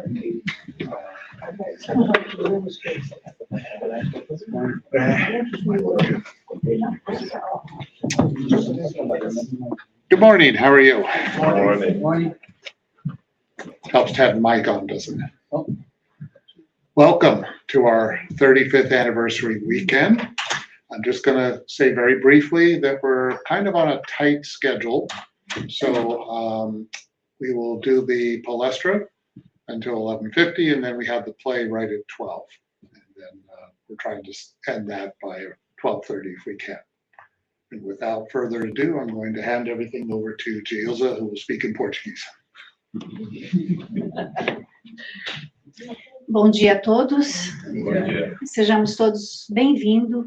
Good morning. How are you? Morning. Morning. Helps to have the mic on, doesn't it? Welcome to our 35th anniversary weekend. I'm just going to say very briefly that we're kind of on a tight schedule. So we will do the Palestra until 11:50, and then we have the play right at 12. And then we're trying to end that by 12:30 if we can. And without further ado, I'm going to hand everything over to Gilza, who will speak in Portuguese. Bom dia a todos. Bom dia. Sejamos todos bem-vindos.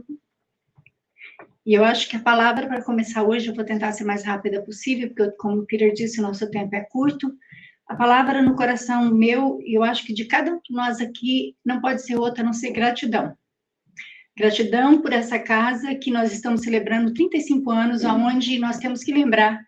E eu acho que a palavra para começar hoje, eu vou tentar ser mais rápida possível, porque, como o Peter disse, o nosso tempo é curto. A palavra no coração meu, e eu acho que de cada um de nós aqui, não pode ser outra a não ser gratidão. Gratidão por essa casa que nós estamos celebrando 35 anos, onde nós temos que lembrar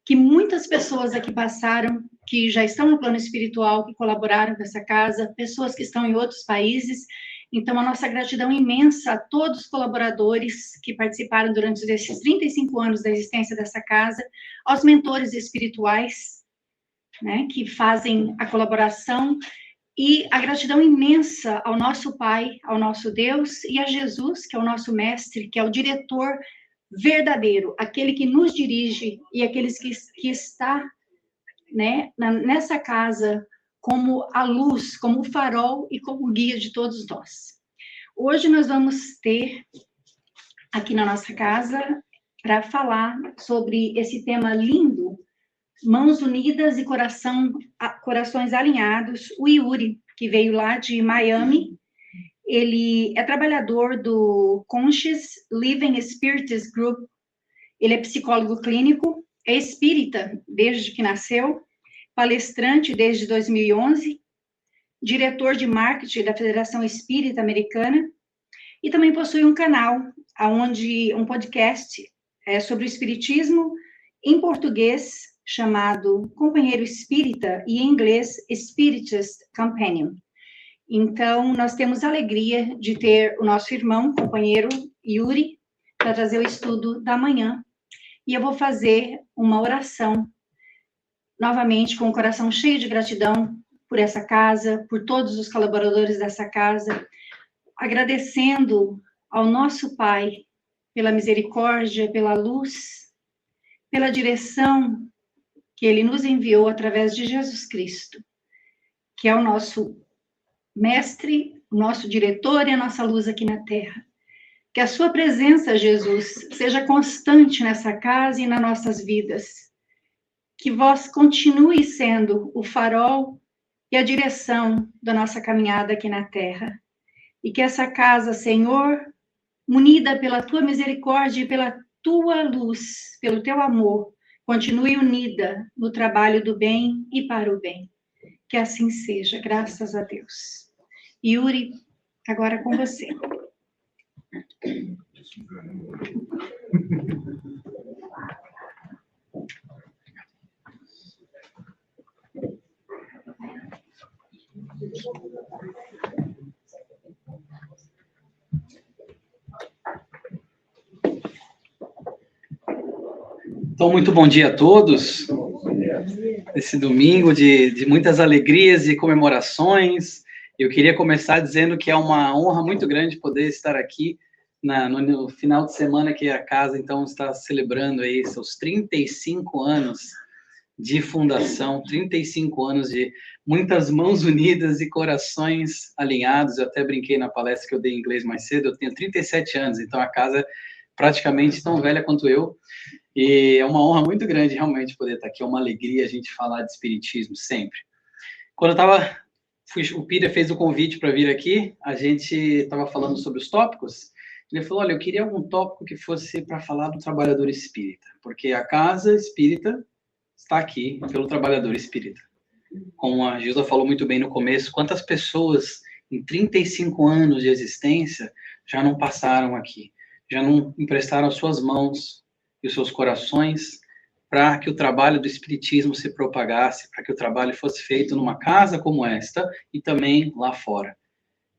que muitas pessoas aqui passaram, que já estão no plano espiritual, que colaboraram com essa casa, pessoas que estão em outros países. Então, a nossa gratidão imensa a todos os colaboradores que participaram durante esses 35 anos da existência dessa casa, aos mentores espirituais, né, que fazem a colaboração, e a gratidão imensa ao nosso Pai, ao nosso Deus, e a Jesus, que é o nosso mestre, que é o diretor verdadeiro, aquele que nos dirige, e aqueles que está, né, nessa casa, como a luz, como o farol e como guia de todos nós. Hoje nós vamos ter aqui na nossa casa para falar sobre esse tema lindo, mãos unidas e corações alinhados. O Yuri, que veio lá de Miami, ele é trabalhador do Conscious Living Spiritist Group, ele é psicólogo clínico, é espírita desde que nasceu, palestrante desde 2011, diretor de marketing da Federação Espírita Americana, e também possui um canal, um podcast sobre o espiritismo, em português, chamado Companheiro Espírita, e em inglês, Spiritist Companion. Então, nós temos a alegria de ter o nosso irmão, companheiro Yuri, para trazer o estudo da manhã, e eu vou fazer uma oração novamente, com o coração cheio de gratidão por essa casa, por todos os colaboradores dessa casa, agradecendo ao nosso Pai pela misericórdia, pela luz, pela direção que Ele nos enviou através de Jesus Cristo, que é o nosso mestre, o nosso diretor e a nossa luz aqui na terra. Que a sua presença, Jesus, seja constante nessa casa e nas nossas vidas. Que vós continue sendo o farol e a direção da nossa caminhada aqui na terra. E que essa casa, Senhor, munida pela tua misericórdia e pela tua luz, pelo teu amor, continue unida no trabalho do bem e para o bem. Que assim seja, graças a Deus. Yuri, agora com você. Então, muito bom dia a todos. Esse domingo de muitas alegrias e comemorações. Eu queria começar dizendo que é uma honra muito grande poder estar aqui no final de semana que a casa, então, está celebrando aí seus 35 anos de fundação, 35 anos de muitas mãos unidas e corações alinhados. Eu até brinquei na palestra que eu dei em inglês mais cedo, eu tenho 37 anos, então a casa é praticamente tão velha quanto eu, e é uma honra muito grande realmente poder estar aqui, é uma alegria a gente falar de espiritismo sempre. Quando o Peter fez o convite para vir aqui, a gente estava falando sobre os tópicos. Ele falou, olha, eu queria algum tópico que fosse para falar do trabalhador espírita, porque a casa espírita está aqui pelo trabalhador espírita. Como a Gilza falou muito bem no começo, quantas pessoas em 35 anos de existência já não passaram aqui, já não emprestaram suas mãos e os seus corações para que o trabalho do Espiritismo se propagasse, para que o trabalho fosse feito numa casa como esta e também lá fora.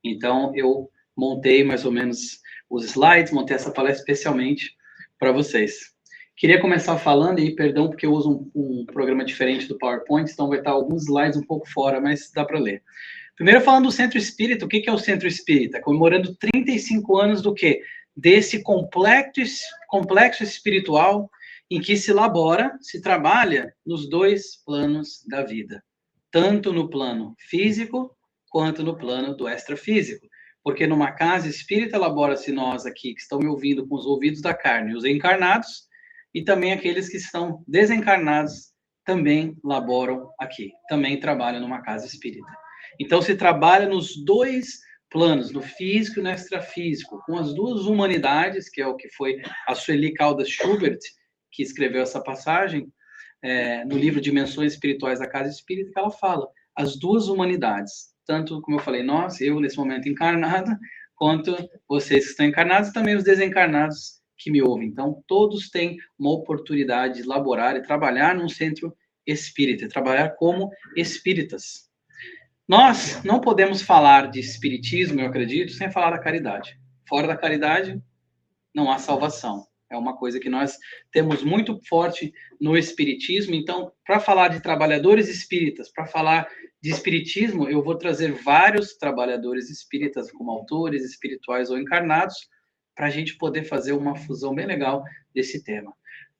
Então, eu montei mais ou menos os slides, montei essa palestra especialmente para vocês. Queria começar falando, e perdão porque eu uso um programa diferente do PowerPoint, então vai estar alguns slides um pouco fora, mas dá para ler. Primeiro falando do Centro Espírita, o que é o Centro Espírita? Comemorando 35 anos do quê? Desse complexo espiritual em que se elabora, se trabalha nos dois planos da vida. Tanto no plano físico, quanto no plano do extrafísico. Porque numa casa espírita elabora-se nós aqui, que estão me ouvindo com os ouvidos da carne, os encarnados, e também aqueles que estão desencarnados também laboram aqui, também trabalham numa casa espírita. Então, se trabalha nos dois planos, no físico e no extrafísico, com as duas humanidades, que é o que foi a Sueli Caldas Schubert, que escreveu essa passagem, no livro Dimensões Espirituais da Casa Espírita, que ela fala, as duas humanidades, tanto, como eu falei, nós, eu, nesse momento encarnado, quanto vocês que estão encarnados, e também os desencarnados que me ouvem. Então, todos têm uma oportunidade de laborar e trabalhar num centro espírita, trabalhar como espíritas. Nós não podemos falar de espiritismo, eu acredito, sem falar da caridade. Fora da caridade, não há salvação. É uma coisa que nós temos muito forte no espiritismo. Então, para falar de trabalhadores espíritas, para falar de espiritismo, eu vou trazer vários trabalhadores espíritas, como autores espirituais ou encarnados, para a gente poder fazer uma fusão bem legal desse tema.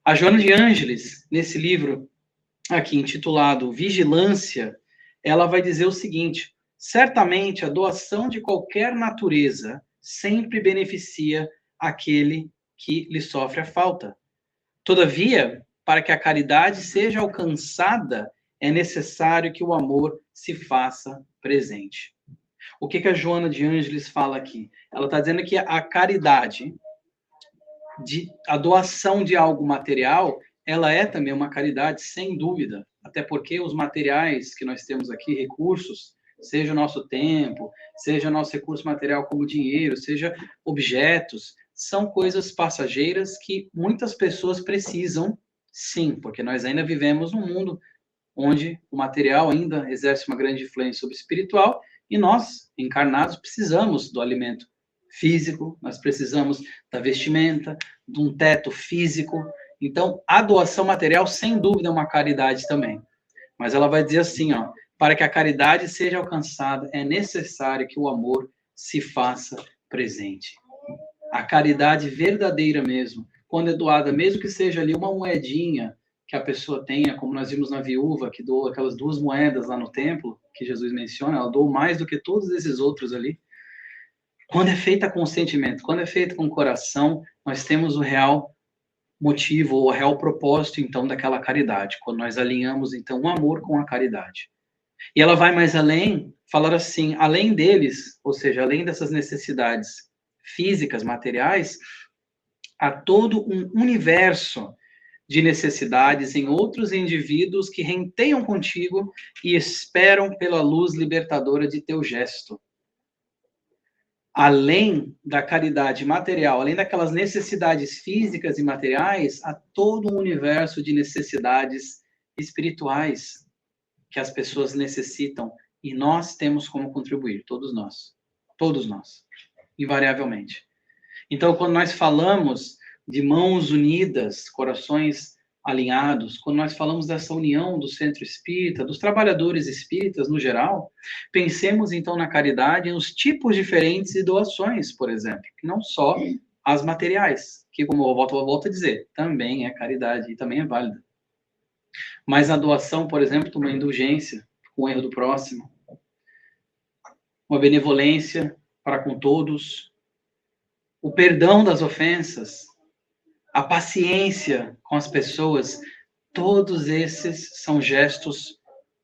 A Joana de Ângeles, nesse livro aqui intitulado Vigilância, ela vai dizer o seguinte: certamente a doação de qualquer natureza sempre beneficia aquele que lhe sofre a falta. Todavia, para que a caridade seja alcançada, é necessário que o amor se faça presente. O que a Joana de Ângeles fala aqui? Ela está dizendo que a caridade, a doação de algo material, ela é também uma caridade, sem dúvida. Até porque os materiais que nós temos aqui, recursos, seja o nosso tempo, seja nosso recurso material como dinheiro, seja objetos, são coisas passageiras que muitas pessoas precisam, sim, porque nós ainda vivemos num mundo onde o material ainda exerce uma grande influência sobre o espiritual, e nós, encarnados, precisamos do alimento físico, nós precisamos da vestimenta, de um teto físico. Então, a doação material, sem dúvida, é uma caridade também. Mas ela vai dizer assim, ó, para que a caridade seja alcançada, é necessário que o amor se faça presente. A caridade verdadeira mesmo, quando é doada, mesmo que seja ali uma moedinha que a pessoa tenha, como nós vimos na viúva, que doou aquelas 2 moedas lá no templo, que Jesus menciona, ela doou mais do que todos esses outros ali. Quando é feita com sentimento, quando é feita com coração, nós temos o real motivo, o real propósito, então, daquela caridade, quando nós alinhamos, então, o amor com a caridade. E ela vai mais além, falar assim, além deles, ou seja, além dessas necessidades físicas, materiais, há todo um universo de necessidades em outros indivíduos que renteiam contigo e esperam pela luz libertadora de teu gesto. Além da caridade material, além daquelas necessidades físicas e materiais, há todo um universo de necessidades espirituais que as pessoas necessitam e nós temos como contribuir, todos nós, invariavelmente. Então, quando nós falamos de mãos unidas, corações alinhados, quando nós falamos dessa união do centro espírita, dos trabalhadores espíritas no geral, pensemos então na caridade, nos tipos diferentes de doações, por exemplo, que não só as materiais, que, como eu volto a dizer, também é caridade e também é válida. Mas a doação, por exemplo, de uma indulgência com o erro do próximo, uma benevolência para com todos, o perdão das ofensas, a paciência com as pessoas, todos esses são gestos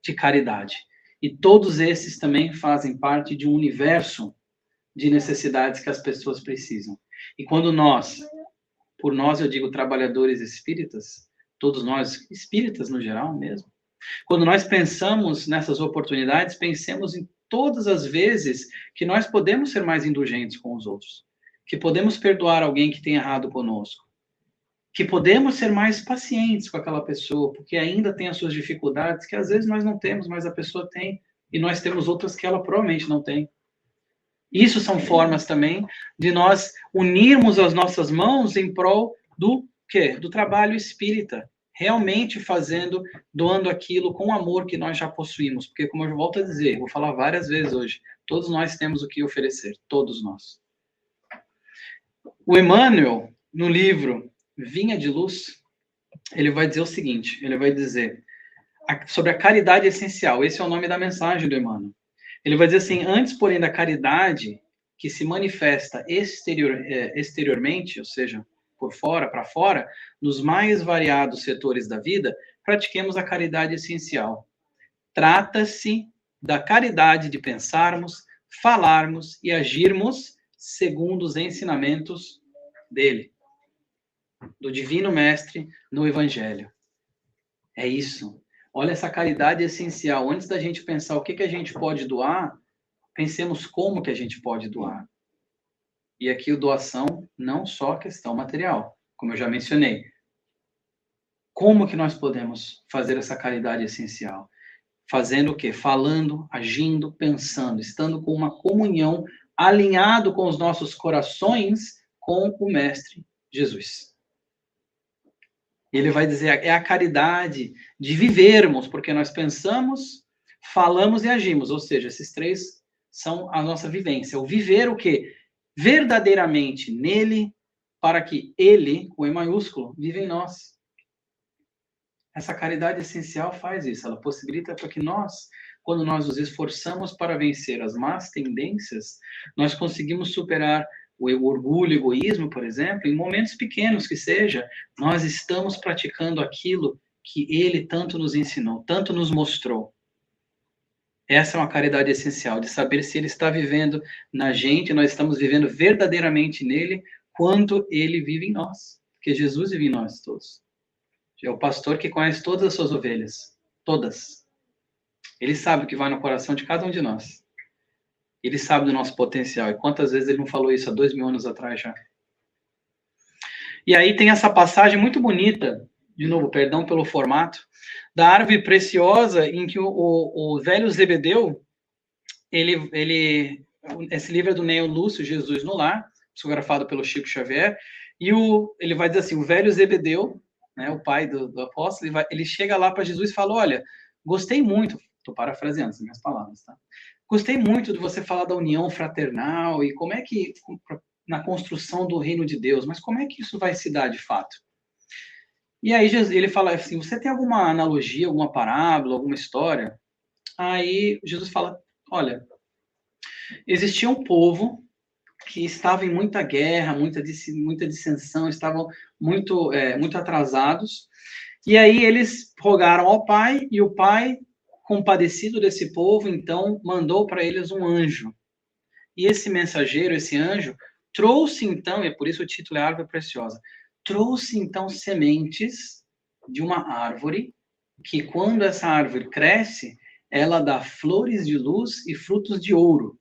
de caridade. E todos esses também fazem parte de um universo de necessidades que as pessoas precisam. E quando nós, por nós eu digo trabalhadores espíritas, todos nós espíritas no geral mesmo, quando nós pensamos nessas oportunidades, pensemos em todas as vezes que nós podemos ser mais indulgentes com os outros, que podemos perdoar alguém que tem errado conosco. que podemos ser mais pacientes com aquela pessoa, porque ainda tem as suas dificuldades, que às vezes nós não temos, mas a pessoa tem, e nós temos outras que ela provavelmente não tem. Isso são formas também de nós unirmos as nossas mãos em prol do quê? Do trabalho espírita, realmente fazendo, doando aquilo com o amor que nós já possuímos, porque como eu volto a dizer, vou falar várias vezes hoje, todos nós temos o que oferecer, todos nós. O Emmanuel, no livro Vinha de Luz, ele vai dizer o seguinte, ele vai dizer sobre a caridade essencial, esse é o nome da mensagem do Emmanuel. Ele vai dizer assim, antes, porém, da caridade que se manifesta exteriormente, ou seja, por fora, para fora, nos mais variados setores da vida, pratiquemos a caridade essencial. Trata-se da caridade de pensarmos, falarmos e agirmos segundo os ensinamentos dele, do Divino Mestre no Evangelho. É isso. Olha essa caridade essencial. Antes da gente pensar o que a gente pode doar, pensemos como que a gente pode doar. E aqui o doação, não só questão material, como eu já mencionei. Como que nós podemos fazer essa caridade essencial? Fazendo o quê? Falando, agindo, pensando, estando com uma comunhão, alinhado com os nossos corações com o Mestre Jesus. Ele vai dizer, é a caridade de vivermos, porque nós pensamos, falamos e agimos, ou seja, esses três são a nossa vivência. O viver o quê? Verdadeiramente nele, para que ele, com E maiúsculo, viva em nós. Essa caridade essencial faz isso, ela possibilita para que nós, quando nós nos esforçamos para vencer as más tendências, nós conseguimos superar o orgulho, o egoísmo, por exemplo, em momentos pequenos que seja, nós estamos praticando aquilo que ele tanto nos ensinou, tanto nos mostrou. Essa é uma caridade essencial, de saber se ele está vivendo na gente, nós estamos vivendo verdadeiramente nele, quanto ele vive em nós. Porque Jesus vive em nós todos. É o pastor que conhece todas as suas ovelhas. Todas. Ele sabe o que vai no coração de cada um de nós. Ele sabe do nosso potencial. E quantas vezes ele não falou isso há 2000 anos atrás já? E aí tem essa passagem muito bonita, de novo, perdão pelo formato, da árvore preciosa em que o velho Zebedeu, esse livro é do Neo Lúcio, Jesus no Lar, psicografado pelo Chico Xavier, e ele vai dizer assim, o velho Zebedeu, né, o pai do apóstolo, ele chega lá para Jesus e fala, olha, gostei muito, estou parafraseando as minhas palavras, tá? Gostei muito de você falar da união fraternal e como é que, na construção do reino de Deus, mas como é que isso vai se dar de fato? E aí ele fala assim, você tem alguma analogia, alguma parábola, alguma história? Aí Jesus fala, olha, existia um povo que estava em muita guerra, muita dissensão, estavam muito atrasados, e aí eles rogaram ao pai, e o pai, compadecido desse povo, então mandou para eles um anjo. E esse mensageiro, esse anjo, trouxe então, e é por isso o título é Árvore Preciosa, trouxe então sementes de uma árvore, que quando essa árvore cresce, ela dá flores de luz e frutos de ouro.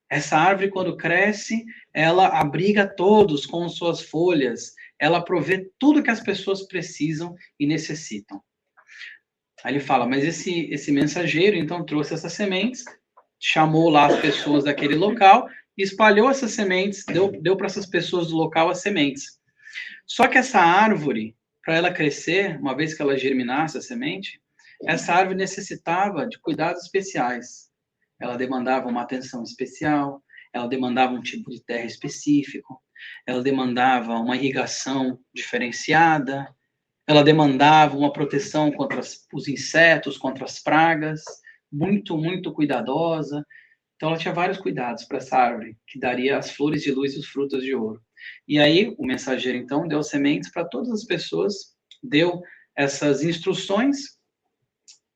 Essa árvore, quando cresce, ela abriga todos com suas folhas, ela provê tudo que as pessoas precisam e necessitam. Aí ele fala, mas esse mensageiro, então, trouxe essas sementes, chamou lá as pessoas daquele local, espalhou essas sementes, deu para essas pessoas do local as sementes. Só que essa árvore, para ela crescer, uma vez que ela germinasse a semente, essa árvore necessitava de cuidados especiais. Ela demandava uma atenção especial, ela demandava um tipo de terra específico, ela demandava uma irrigação diferenciada, ela demandava uma proteção contra os insetos, contra as pragas, muito, muito cuidadosa. Então, ela tinha vários cuidados para essa árvore, que daria as flores de luz e os frutos de ouro. E aí, o mensageiro, então, deu sementes para todas as pessoas, deu essas instruções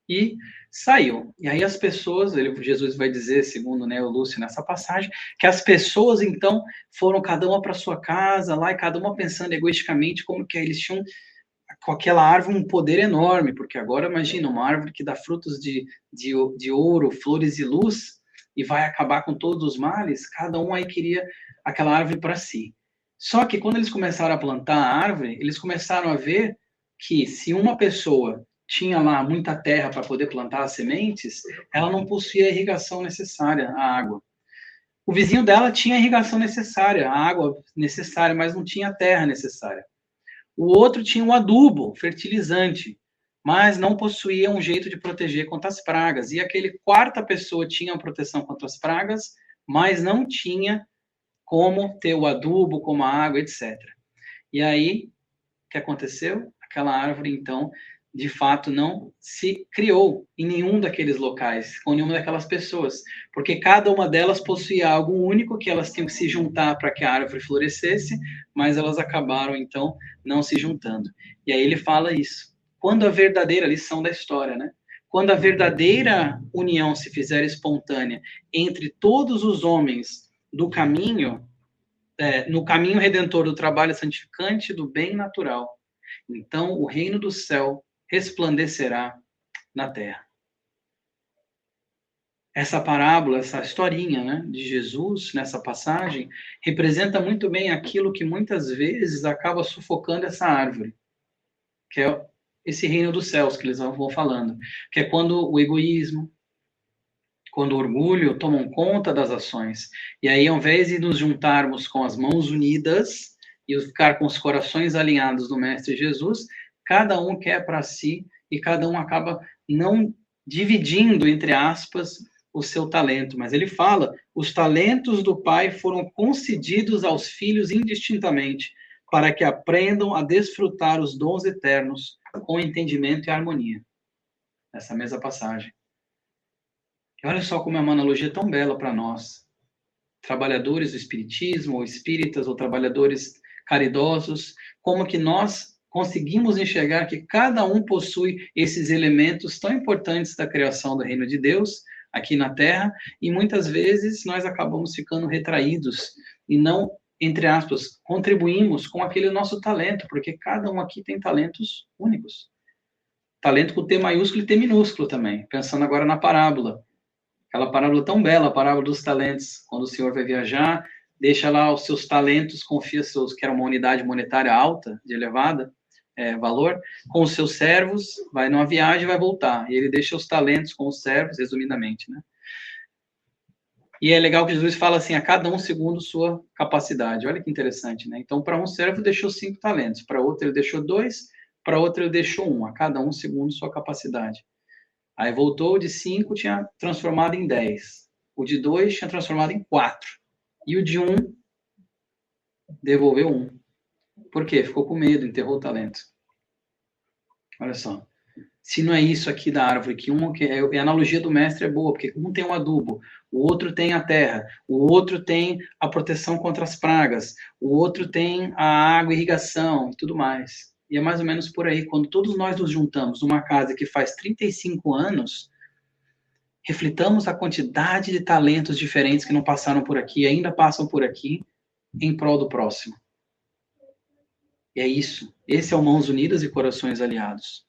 e saiu. E aí as pessoas, Jesus vai dizer, segundo o Lúcio nessa passagem, que as pessoas, então, foram cada uma para sua casa, lá, e cada uma pensando egoisticamente como que eles tinham com aquela árvore um poder enorme, porque agora imagina uma árvore que dá frutos de ouro, flores e luz, e vai acabar com todos os males, cada um aí queria aquela árvore para si. Só que quando eles começaram a plantar a árvore, eles começaram a ver que se uma pessoa tinha lá muita terra para poder plantar as sementes, ela não possuía a irrigação necessária, a água. O vizinho dela tinha a irrigação necessária, a água necessária, mas não tinha a terra necessária. O outro tinha o adubo, fertilizante, mas não possuía um jeito de proteger contra as pragas. E aquele quarta pessoa tinha a proteção contra as pragas, mas não tinha como ter o adubo, como a água, etc. E aí, o que aconteceu? Aquela árvore, então, de fato, não se criou em nenhum daqueles locais, com nenhuma daquelas pessoas, porque cada uma delas possuía algo único que elas tinham que se juntar para que a árvore florescesse, mas elas acabaram, então, não se juntando. E aí ele fala isso. Quando a verdadeira lição da história, né? Quando a verdadeira união se fizer espontânea entre todos os homens do caminho, no caminho redentor do trabalho santificante do bem natural, então o reino do céu resplandecerá na terra. Essa parábola, essa historinha, né, de Jesus, nessa passagem, representa muito bem aquilo que muitas vezes acaba sufocando essa árvore, que é esse reino dos céus que eles vão falando, que é quando o egoísmo, quando o orgulho tomam conta das ações. E aí, ao invés de nos juntarmos com as mãos unidas e ficar com os corações alinhados do Mestre Jesus, cada um quer para si e cada um acaba não dividindo, entre aspas, o seu talento. Mas ele fala, os talentos do Pai foram concedidos aos filhos indistintamente, para que aprendam a desfrutar os dons eternos com entendimento e harmonia. Essa mesma passagem. E olha só como é uma analogia tão bela para nós, trabalhadores do espiritismo, ou espíritas, ou trabalhadores caridosos, como que nós conseguimos enxergar que cada um possui esses elementos tão importantes da criação do reino de Deus aqui na Terra, e muitas vezes nós acabamos ficando retraídos e não, entre aspas, contribuímos com aquele nosso talento, porque cada um aqui tem talentos únicos. Talento com T maiúsculo e T minúsculo também, pensando agora na parábola. Aquela parábola tão bela, a parábola dos talentos. Quando o senhor vai viajar, deixa lá os seus talentos, confia seus, que era uma unidade monetária alta, de elevada valor, com os seus servos, vai numa viagem e vai voltar. E ele deixa os talentos com os servos, resumidamente, né? E é legal que Jesus fala assim, a cada um segundo sua capacidade. Olha que interessante, né? Então, para um servo deixou 5 talentos, para outro ele deixou 2, para outro ele deixou 1, a cada um segundo sua capacidade. Aí voltou, o de 5 tinha transformado em 10. O de 2 tinha transformado em 4. E o de 1 devolveu 1. Por quê? Ficou com medo, enterrou o talento. Olha só. Se não é isso aqui da árvore, a analogia do mestre é boa, porque um tem o adubo, o outro tem a terra, o outro tem a proteção contra as pragas, o outro tem a água, irrigação e tudo mais. E é mais ou menos por aí, quando todos nós nos juntamos numa casa que faz 35 anos, reflitamos a quantidade de talentos diferentes que não passaram por aqui, ainda passam por aqui, em prol do próximo. E é isso. Esse é o Mãos Unidas e Corações Aliados.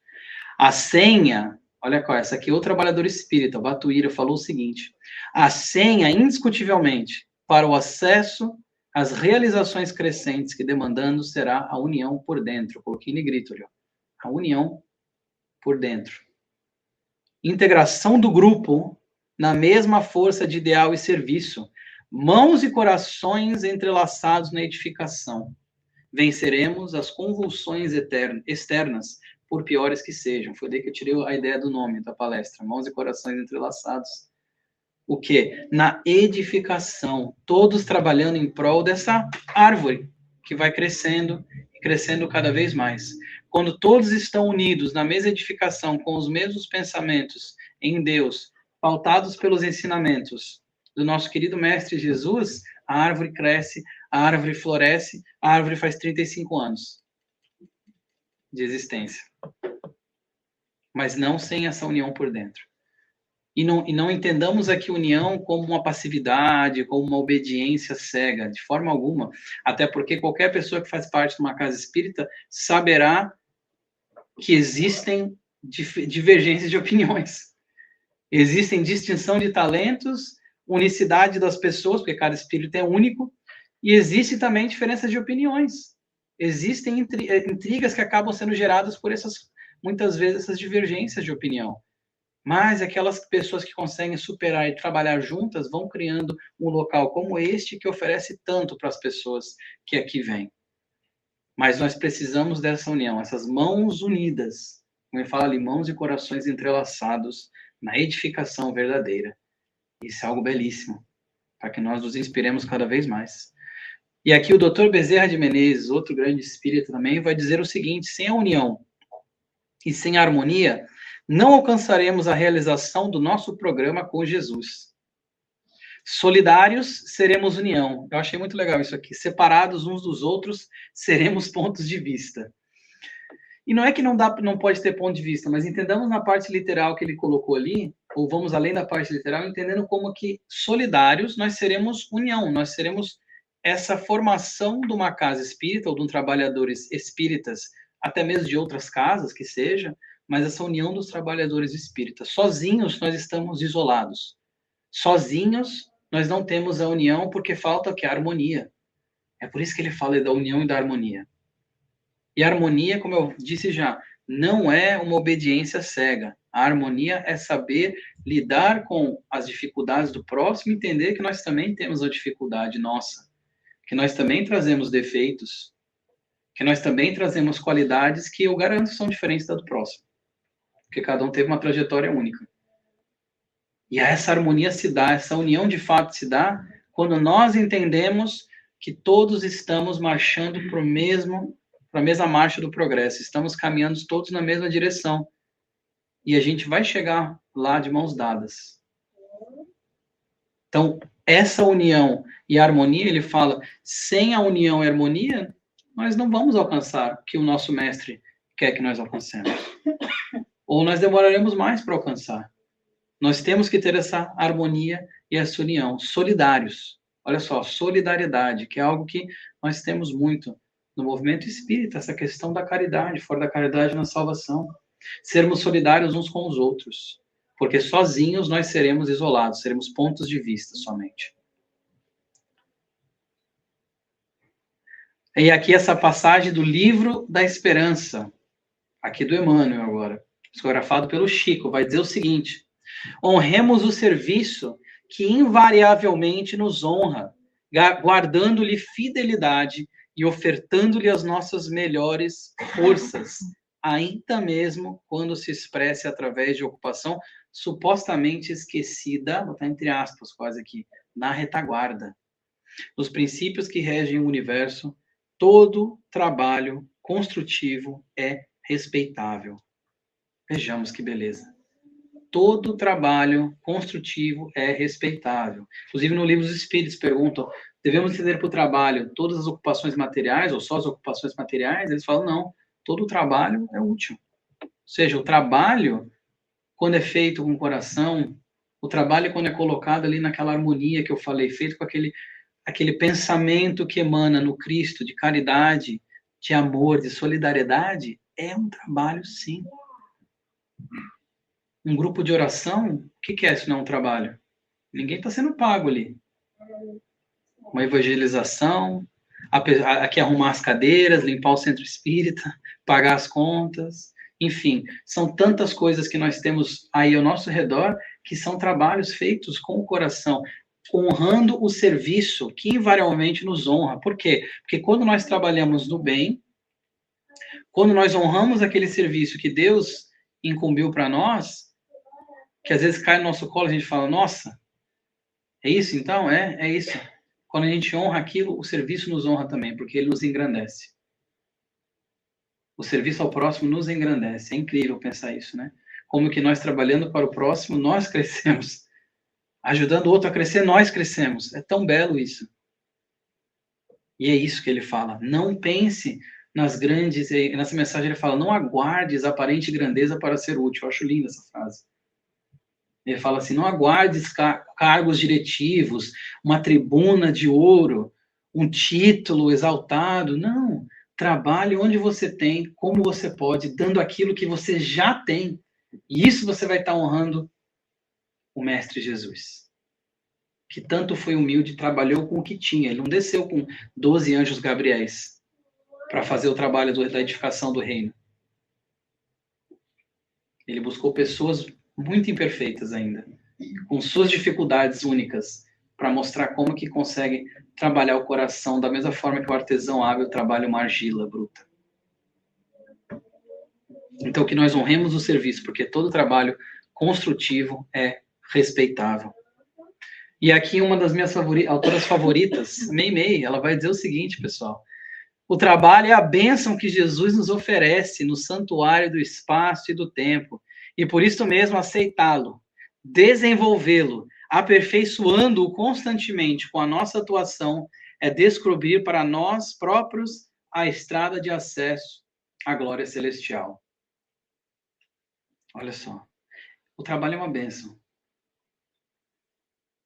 A senha, olha qual, essa aqui é o trabalhador espírita, o Batuíra, falou o seguinte, a senha, indiscutivelmente, para o acesso às realizações crescentes que demandando será a união por dentro. Eu coloquei em negrito ali, ó. A união por dentro. Integração do grupo na mesma força de ideal e serviço. Mãos e corações entrelaçados na edificação. Venceremos as convulsões externas, por piores que sejam. Foi daí que eu tirei a ideia do nome da palestra. Mãos e corações entrelaçados. O quê? Na edificação. Todos trabalhando em prol dessa árvore que vai crescendo e crescendo cada vez mais. Quando todos estão unidos na mesma edificação, com os mesmos pensamentos em Deus, pautados pelos ensinamentos do nosso querido Mestre Jesus, a árvore cresce, a árvore floresce, a árvore faz 35 anos de existência. Mas não sem essa união por dentro. E não entendamos aqui união como uma passividade, como uma obediência cega, de forma alguma. Até porque qualquer pessoa que faz parte de uma casa espírita saberá que existem divergências de opiniões. Existem distinção de talentos, unicidade das pessoas, porque cada espírito é único, E existe também diferença de opiniões. Existem intrigas que acabam sendo geradas por muitas vezes, essas divergências de opinião. Mas aquelas pessoas que conseguem superar e trabalhar juntas vão criando um local como este que oferece tanto para as pessoas que aqui vêm. Mas nós precisamos dessa união, essas mãos unidas, como ele fala ali, mãos e corações entrelaçados na edificação verdadeira. Isso é algo belíssimo, para que nós nos inspiremos cada vez mais. E aqui o Dr. Bezerra de Menezes, outro grande espírito também, vai dizer o seguinte: sem a união e sem a harmonia, não alcançaremos a realização do nosso programa com Jesus. Solidários, seremos união. Eu achei muito legal isso aqui. Separados uns dos outros, seremos pontos de vista. E não é que não pode ter ponto de vista, mas entendamos na parte literal que ele colocou ali, ou vamos além da parte literal, entendendo como que solidários nós seremos união, nós seremos essa formação de uma casa espírita ou de um trabalhadores espíritas, até mesmo de outras casas que seja, mas essa união dos trabalhadores espíritas. Sozinhos nós estamos isolados. Sozinhos nós não temos a união porque falta o que? A harmonia. É por isso que ele fala da união e da harmonia. E a harmonia, como eu disse já, não é uma obediência cega. A harmonia é saber lidar com as dificuldades do próximo, entender que nós também temos a dificuldade nossa, que nós também trazemos defeitos, que nós também trazemos qualidades que eu garanto são diferentes da do próximo, porque cada um teve uma trajetória única. E essa harmonia se dá, essa união de fato se dá quando nós entendemos que todos estamos marchando para a mesma marcha do progresso, estamos caminhando todos na mesma direção. E a gente vai chegar lá de mãos dadas. Então, essa união e harmonia, ele fala, sem a união e harmonia, nós não vamos alcançar o que o nosso mestre quer que nós alcancemos. Ou nós demoraremos mais para alcançar. Nós temos que ter essa harmonia e essa união, solidários. Olha só, solidariedade, que é algo que nós temos muito no movimento espírita, essa questão da caridade, fora da caridade na salvação. Sermos solidários uns com os outros, porque sozinhos nós seremos isolados, seremos pontos de vista somente. E aqui essa passagem do Livro da Esperança, aqui do Emmanuel agora, psicografado pelo Chico, vai dizer o seguinte: honremos o serviço que invariavelmente nos honra, guardando-lhe fidelidade e ofertando-lhe as nossas melhores forças, ainda mesmo quando se expresse através de ocupação supostamente esquecida, vou botar entre aspas quase aqui, na retaguarda. Nos princípios que regem o universo, todo trabalho construtivo é respeitável. Vejamos que beleza. Todo trabalho construtivo é respeitável. Inclusive, no Livro dos Espíritos, perguntam, devemos entender por trabalho todas as ocupações materiais, ou só as ocupações materiais? Eles falam, não, todo trabalho é útil. Ou seja, o trabalho, quando é feito com o coração, o trabalho, quando é colocado ali naquela harmonia que eu falei, feito com aquele pensamento que emana no Cristo, de caridade, de amor, de solidariedade, é um trabalho, sim. Um grupo de oração, o que é isso, não é um trabalho? Ninguém está sendo pago ali. Uma evangelização, aqui arrumar as cadeiras, limpar o centro espírita, pagar as contas, enfim, são tantas coisas que nós temos aí ao nosso redor que são trabalhos feitos com o coração, honrando o serviço que invariavelmente nos honra. Por quê? Porque quando nós trabalhamos no bem, quando nós honramos aquele serviço que Deus incumbiu para nós, que às vezes cai no nosso colo, a gente fala, nossa, é isso então? É isso. Quando a gente honra aquilo, o serviço nos honra também, porque ele nos engrandece. O serviço ao próximo nos engrandece. É incrível pensar isso, né? Como que nós trabalhando para o próximo, nós crescemos. Ajudando o outro a crescer, nós crescemos. É tão belo isso. E é isso que ele fala. Não pense nas grandes... Nessa mensagem ele fala, não aguardes a aparente grandeza para ser útil. Eu acho linda essa frase. Ele fala assim, não aguardes cargos diretivos, uma tribuna de ouro, um título exaltado. Não, trabalhe onde você tem, como você pode, dando aquilo que você já tem. E isso você vai estar honrando o Mestre Jesus. que tanto foi humilde, trabalhou com o que tinha. Ele não desceu com 12 anjos Gabriéis para fazer o trabalho da edificação do reino. Ele buscou pessoas muito imperfeitas ainda, com suas dificuldades únicas, para mostrar como que consegue trabalhar o coração da mesma forma que o artesão hábil trabalha uma argila bruta. Então, que nós honremos o serviço, porque todo trabalho construtivo é respeitável. E aqui uma das minhas autoras favoritas, Meimei, ela vai dizer o seguinte, pessoal: o trabalho é a bênção que Jesus nos oferece no santuário do espaço e do tempo, e por isso mesmo aceitá-lo, desenvolvê-lo, aperfeiçoando-o constantemente com a nossa atuação, é descobrir para nós próprios a estrada de acesso à glória celestial. Olha só, o trabalho é uma bênção.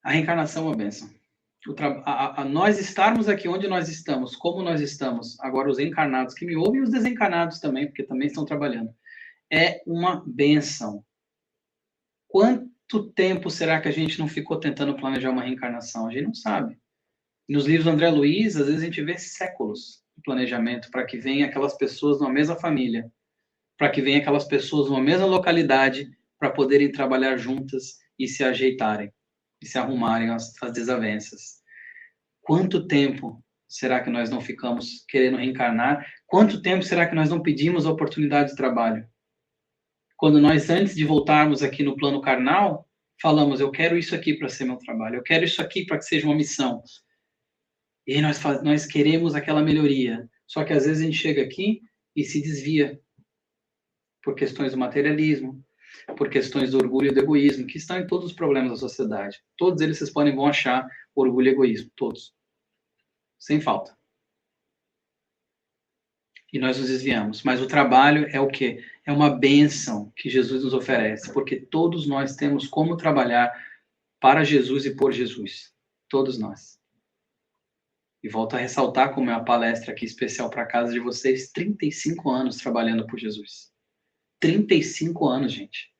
A reencarnação é uma bênção. Nós estarmos aqui onde nós estamos, como nós estamos, agora os encarnados que me ouvem e os desencarnados também, porque também estão trabalhando, é uma bênção. Quanto tempo será que a gente não ficou tentando planejar uma reencarnação? A gente não sabe. Nos livros do André Luiz, às vezes a gente vê séculos de planejamento para que venham aquelas pessoas numa mesma família, para que venham aquelas pessoas numa mesma localidade, para poderem trabalhar juntas e se ajeitarem, e se arrumarem as desavenças. Quanto tempo será que nós não ficamos querendo reencarnar? Quanto tempo será que nós não pedimos a oportunidade de trabalho? Quando nós, antes de voltarmos aqui no plano carnal, falamos, eu quero isso aqui para ser meu trabalho, eu quero isso aqui para que seja uma missão. E aí nós queremos aquela melhoria. Só que às vezes a gente chega aqui e se desvia por questões do materialismo, por questões do orgulho e do egoísmo, que estão em todos os problemas da sociedade. Todos eles vocês vão achar orgulho e egoísmo, todos. Sem falta. E nós nos desviamos. Mas o trabalho é o quê? É uma bênção que Jesus nos oferece, porque todos nós temos como trabalhar para Jesus e por Jesus. Todos nós. E volto a ressaltar, como é uma palestra aqui especial para a casa de vocês, 35 anos trabalhando por Jesus. 35 anos, gente.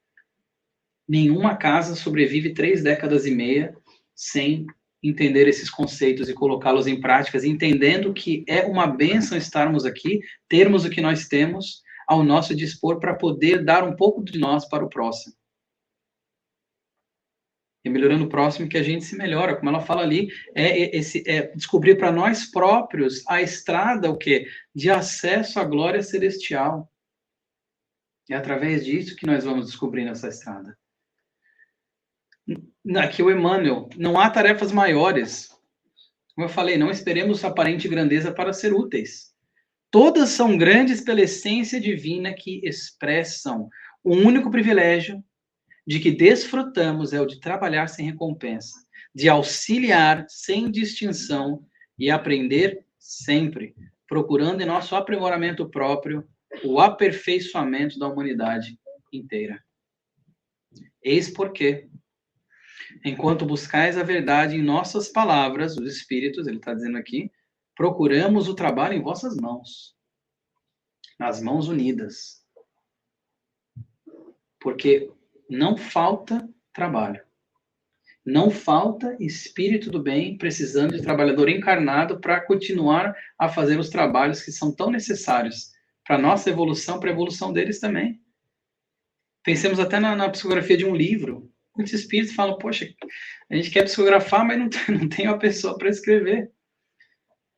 Nenhuma casa sobrevive 3 décadas e meia sem entender esses conceitos e colocá-los em práticas, entendendo que é uma bênção estarmos aqui, termos o que nós temos ao nosso dispor para poder dar um pouco de nós para o próximo. E melhorando o próximo que a gente se melhora, como ela fala ali, é descobrir para nós próprios a estrada, o quê? De acesso à glória celestial. É através disso que nós vamos descobrindo essa estrada. Aqui o Emmanuel, não há tarefas maiores. Como eu falei, não esperemos aparente grandeza para ser úteis. Todas são grandes pela essência divina que expressam. O único privilégio de que desfrutamos é o de trabalhar sem recompensa, de auxiliar sem distinção e aprender sempre, procurando em nosso aprimoramento próprio o aperfeiçoamento da humanidade inteira. Eis porque, enquanto buscais a verdade em nossas palavras, os Espíritos, ele está dizendo aqui, procuramos o trabalho em vossas mãos, nas mãos unidas. Porque não falta trabalho. Não falta espírito do bem precisando de trabalhador encarnado para continuar a fazer os trabalhos que são tão necessários para a nossa evolução, para a evolução deles também. Pensemos até na psicografia de um livro. Muitos espíritos falam, poxa, a gente quer psicografar, mas não tem uma pessoa para escrever.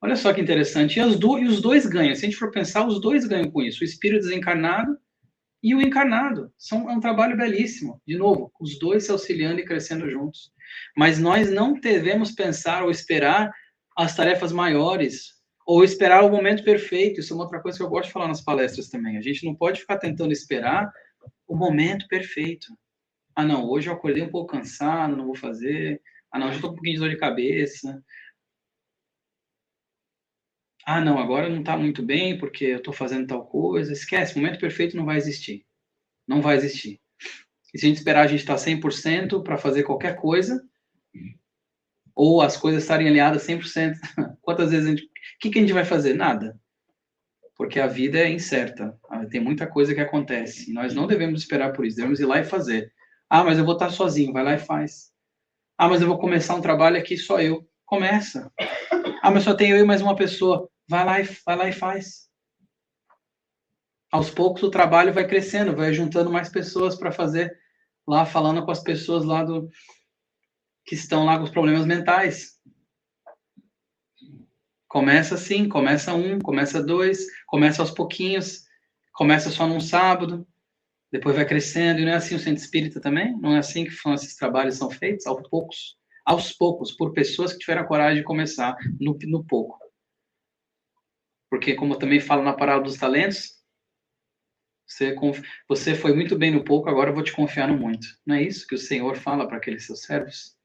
Olha só que interessante. E os dois ganham. Se a gente for pensar, os dois ganham com isso. O espírito desencarnado e o encarnado. É um trabalho belíssimo. De novo, os dois se auxiliando e crescendo juntos. Mas nós não devemos pensar ou esperar as tarefas maiores, ou esperar o momento perfeito. Isso é uma outra coisa que eu gosto de falar nas palestras também. A gente não pode ficar tentando esperar o momento perfeito. Ah, não, hoje eu acordei um pouco cansado, não vou fazer. Ah, não, hoje eu estou com um pouquinho de dor de cabeça. Ah, não, agora não está muito bem porque eu estou fazendo tal coisa. Esquece, o momento perfeito não vai existir. Não vai existir. E se a gente esperar a gente estar 100% para fazer qualquer coisa, ou as coisas estarem alinhadas 100%, quantas vezes o que a gente vai fazer? Nada. Porque a vida é incerta. Tem muita coisa que acontece. E nós não devemos esperar por isso. Devemos ir lá e fazer. Ah, mas eu vou estar sozinho. Vai lá e faz. Ah, mas eu vou começar um trabalho aqui só eu. Começa. Ah, mas só tenho eu e mais uma pessoa. Vai lá e faz. Aos poucos o trabalho vai crescendo, vai juntando mais pessoas para fazer lá, falando com as pessoas lá que estão lá com os problemas mentais. Começa assim, começa um, começa dois, começa aos pouquinhos, começa só num sábado, depois vai crescendo, e não é assim o centro espírita também? Não é assim que esses trabalhos são feitos? Aos poucos, por pessoas que tiveram a coragem de começar no pouco. Porque, como eu também falo na parábola dos talentos, você foi muito bem no pouco, agora eu vou te confiar no muito. Não é isso que o Senhor fala para aqueles seus servos?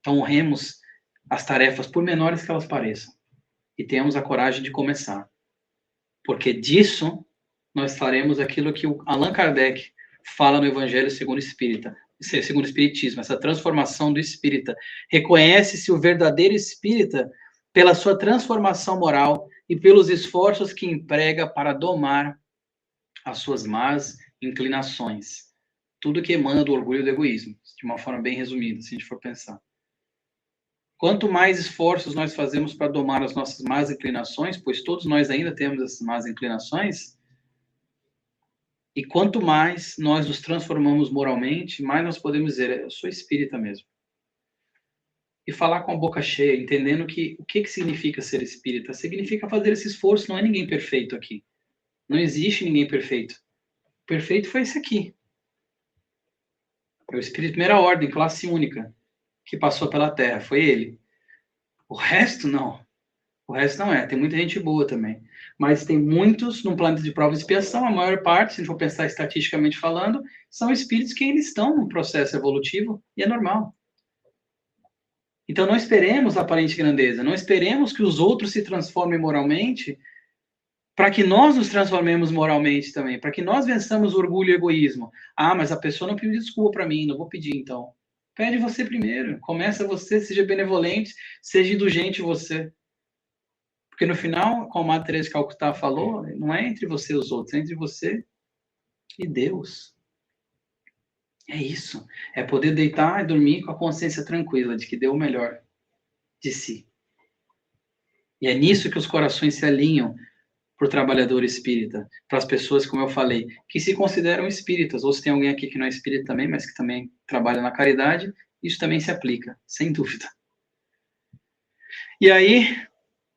Então, honremos as tarefas, por menores que elas pareçam, e tenhamos a coragem de começar. Porque disso nós faremos aquilo que o Allan Kardec fala no Evangelho segundo o Espiritismo, essa transformação do espírita. Reconhece-se o verdadeiro espírita pela sua transformação moral e pelos esforços que emprega para domar as suas más inclinações. Tudo que emana do orgulho e do egoísmo, de uma forma bem resumida, se a gente for pensar. Quanto mais esforços nós fazemos para domar as nossas más inclinações, pois todos nós ainda temos essas más inclinações, e quanto mais nós nos transformamos moralmente, mais nós podemos dizer, eu sou espírita mesmo. E falar com a boca cheia, entendendo que o que significa ser espírita? Significa fazer esse esforço, não é ninguém perfeito aqui. Não existe ninguém perfeito. O perfeito foi esse aqui. É o espírito de primeira ordem, classe única, que passou pela Terra, foi ele. O resto, não. O resto não é. Tem muita gente boa também. Mas tem muitos num planeta de prova e expiação, a maior parte, se a gente for pensar estatisticamente falando, são espíritos que ainda estão no processo evolutivo, e é normal. Então não esperemos a aparente grandeza, não esperemos que os outros se transformem moralmente, para que nós nos transformemos moralmente também, para que nós vençamos o orgulho e o egoísmo. Ah, mas a pessoa não pediu desculpa para mim, não vou pedir então. Pede você primeiro, começa você, seja benevolente, seja indulgente você. Porque no final, como a Teresa de Calcutá falou, não é entre você e os outros, é entre você e Deus. É isso. É poder deitar e dormir com a consciência tranquila de que deu o melhor de si. E é nisso que os corações se alinham para o trabalhador espírita, para as pessoas, como eu falei, que se consideram espíritas, ou se tem alguém aqui que não é espírita também, mas que também trabalha na caridade, isso também se aplica, sem dúvida. E aí,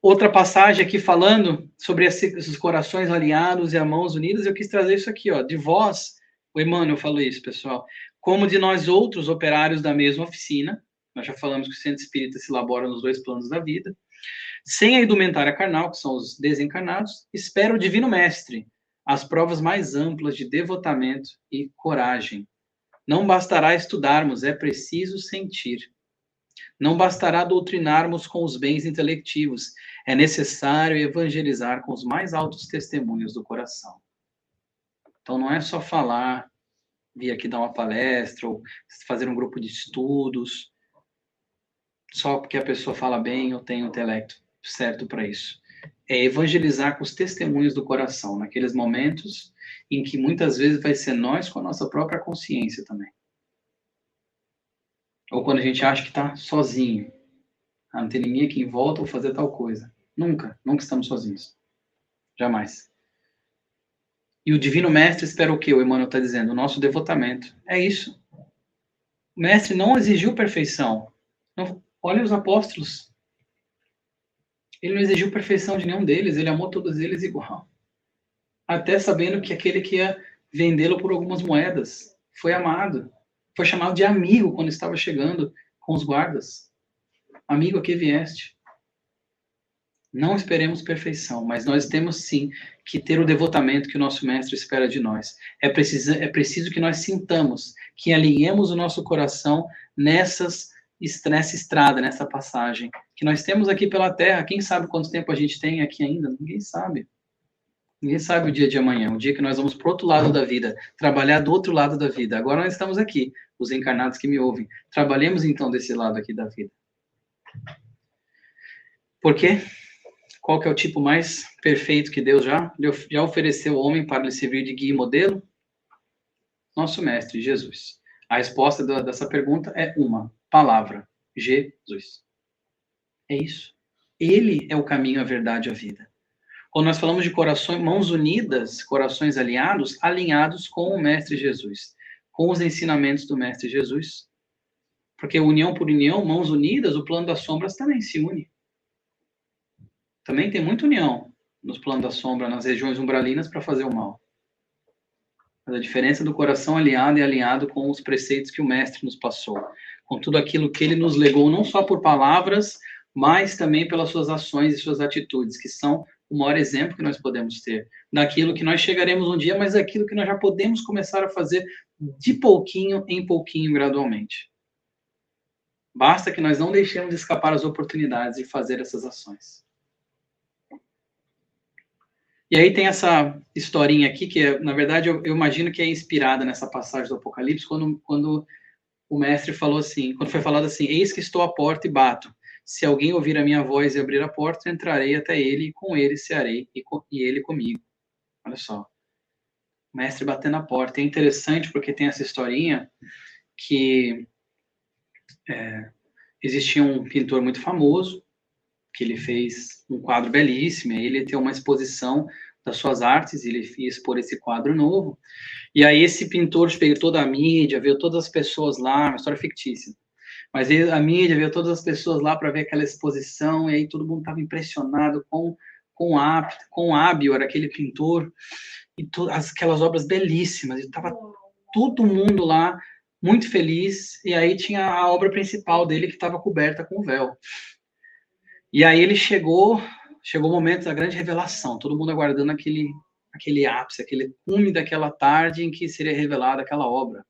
outra passagem aqui falando sobre esses corações alinhados e as mãos unidas, eu quis trazer isso aqui, ó, de vós, o Emmanuel falou isso, pessoal, como de nós outros operários da mesma oficina, nós já falamos que o centro espírita se elabora nos dois planos da vida, sem a indumentária carnal, que são os desencarnados, espera o Divino Mestre, as provas mais amplas de devotamento e coragem. Não bastará estudarmos, é preciso sentir. Não bastará doutrinarmos com os bens intelectivos, é necessário evangelizar com os mais altos testemunhos do coração. Então não é só falar, vir aqui dar uma palestra, ou fazer um grupo de estudos, só porque a pessoa fala bem ou tem o intelecto certo para isso. É evangelizar com os testemunhos do coração, naqueles momentos em que muitas vezes vai ser nós com a nossa própria consciência também. Ou quando a gente acha que está sozinho. Ah, não tem ninguém aqui em volta ou fazer tal coisa. Nunca estamos sozinhos. Jamais. E o Divino Mestre espera o quê? O Emmanuel está dizendo, o nosso devotamento. É isso. O Mestre não exigiu perfeição. Não, olha os apóstolos. Ele não exigiu perfeição de nenhum deles, ele amou todos eles igual. Até sabendo que aquele que ia vendê-lo por algumas moedas foi amado. Foi chamado de amigo quando estava chegando com os guardas. Amigo, a que vieste? Não esperemos perfeição, mas nós temos sim que ter o devotamento que o nosso mestre espera de nós. É preciso que nós sintamos, que alinhemos o nosso coração nessa estrada, nessa passagem, que nós temos aqui pela Terra. Quem sabe quanto tempo a gente tem aqui ainda? Ninguém sabe. Ninguém sabe o dia de amanhã, o dia que nós vamos para o outro lado da vida, trabalhar do outro lado da vida. Agora nós estamos aqui, os encarnados que me ouvem. Trabalhemos então desse lado aqui da vida. Por quê? Qual que é o tipo mais perfeito que Deus já ofereceu ao homem para lhe servir de guia e modelo? Nosso Mestre, Jesus. A resposta dessa pergunta é uma palavra: Jesus. É isso. Ele é o caminho, a verdade e a vida. Quando nós falamos de corações, mãos unidas, corações aliados, alinhados com o Mestre Jesus, com os ensinamentos do Mestre Jesus. Porque união por união, mãos unidas, o plano das sombras também se une. Também tem muita união nos planos da sombra, nas regiões umbralinas, para fazer o mal. Mas a diferença do coração aliado é alinhado com os preceitos que o Mestre nos passou, com tudo aquilo que ele nos legou, não só por palavras, mas também pelas suas ações e suas atitudes, que são o maior exemplo que nós podemos ter, daquilo que nós chegaremos um dia, mas daquilo que nós já podemos começar a fazer de pouquinho em pouquinho, gradualmente. Basta que nós não deixemos de escapar as oportunidades de fazer essas ações. E aí tem essa historinha aqui, que na verdade, eu imagino que é inspirada nessa passagem do Apocalipse, quando o mestre falou assim, quando foi falado assim: eis que estou à porta e bato. Se alguém ouvir a minha voz e abrir a porta, entrarei até ele, e com ele cearei, e ele comigo. Olha só. O mestre batendo a porta. É interessante porque tem essa historinha que existia um pintor muito famoso, que ele fez um quadro belíssimo, e ele tem uma exposição das suas artes, ele ia expor esse quadro novo, e aí esse pintor veio toda a mídia, veio todas as pessoas lá, uma história fictícia, mas a mídia veio todas as pessoas lá para ver aquela exposição, e aí todo mundo estava impressionado com o hábil era aquele pintor, e aquelas obras belíssimas, e estava todo mundo lá muito feliz, e aí tinha a obra principal dele que estava coberta com véu. E aí ele chegou o momento da grande revelação, todo mundo aguardando aquele ápice, aquele cume daquela tarde em que seria revelada aquela obra.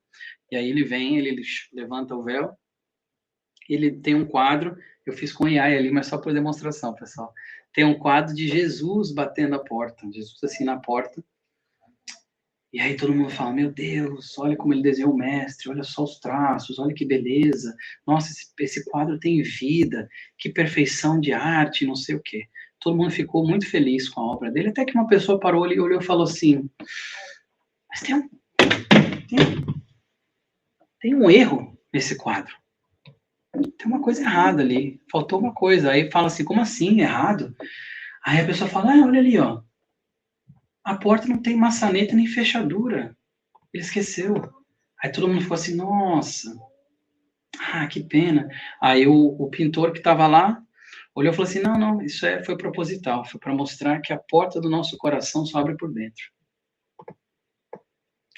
E aí ele vem, ele levanta o véu, ele tem um quadro, eu fiz com AI ali, mas só por demonstração, pessoal. Tem um quadro de Jesus batendo a porta, Jesus assim na porta. E aí todo mundo fala: meu Deus, olha como ele desenhou o mestre, olha só os traços, olha que beleza. Nossa, esse quadro tem vida, que perfeição de arte, não sei o quê. Todo mundo ficou muito feliz com a obra dele, até que uma pessoa parou ali, olhou e falou assim: mas tem um erro nesse quadro. Tem uma coisa errada ali, faltou uma coisa. Aí fala assim: como assim, errado? Aí a pessoa fala: olha ali, ó. A porta não tem maçaneta nem fechadura. Ele esqueceu. Aí todo mundo ficou assim: nossa, que pena. Aí o pintor que estava lá olhou e falou assim: não, isso foi proposital, foi para mostrar que a porta do nosso coração só abre por dentro.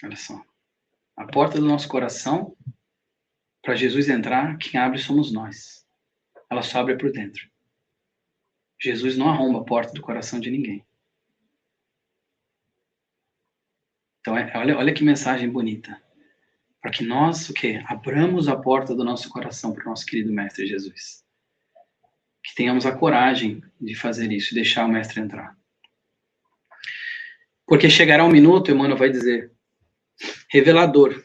Olha só. A porta do nosso coração, para Jesus entrar, quem abre somos nós. Ela só abre por dentro. Jesus não arromba a porta do coração de ninguém. Então, olha que mensagem bonita. Para que nós, abramos a porta do nosso coração para o nosso querido Mestre Jesus. Que tenhamos a coragem de fazer isso e deixar o Mestre entrar. Porque chegará um minuto, Emmanuel vai dizer, revelador,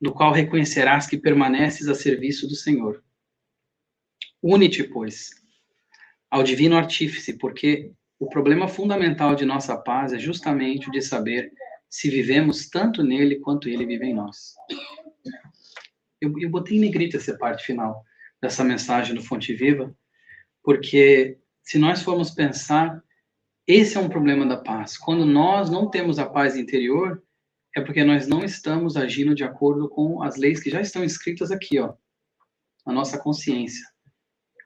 no qual reconhecerás que permaneces a serviço do Senhor. Une-te, pois, ao divino artífice, porque o problema fundamental de nossa paz é justamente o de saber se vivemos tanto nele quanto ele vive em nós. Eu botei em negrito essa parte final dessa mensagem do Fonte Viva, porque se nós formos pensar, esse é um problema da paz. Quando nós não temos a paz interior, é porque nós não estamos agindo de acordo com as leis que já estão escritas aqui, ó, na nossa consciência.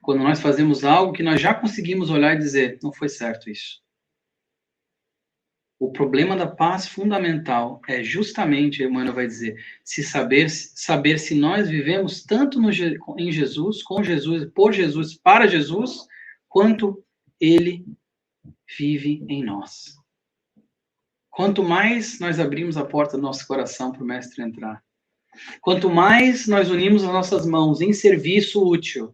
Quando nós fazemos algo que nós já conseguimos olhar e dizer, não foi certo isso. O problema da paz fundamental é justamente, Emmanuel vai dizer, saber se nós vivemos tanto em Jesus, com Jesus, por Jesus, para Jesus, quanto ele vive em nós. Quanto mais nós abrimos a porta do nosso coração para o Mestre entrar, quanto mais nós unimos as nossas mãos em serviço útil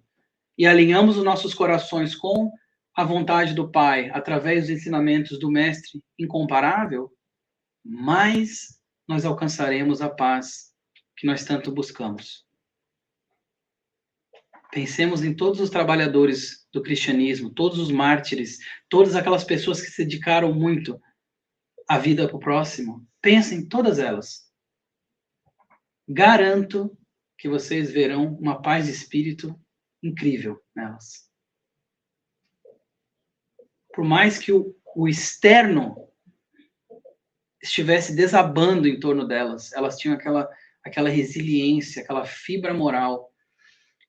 e alinhamos os nossos corações com a vontade do Pai, através dos ensinamentos do Mestre incomparável, mais nós alcançaremos a paz que nós tanto buscamos. Pensemos em todos os trabalhadores do cristianismo, todos os mártires, todas aquelas pessoas que se dedicaram muito à vida para o próximo. Pensem em todas elas. garanto que vocês verão uma paz de espírito incrível nelas. Por mais que o externo estivesse desabando em torno delas, elas tinham aquela resiliência, aquela fibra moral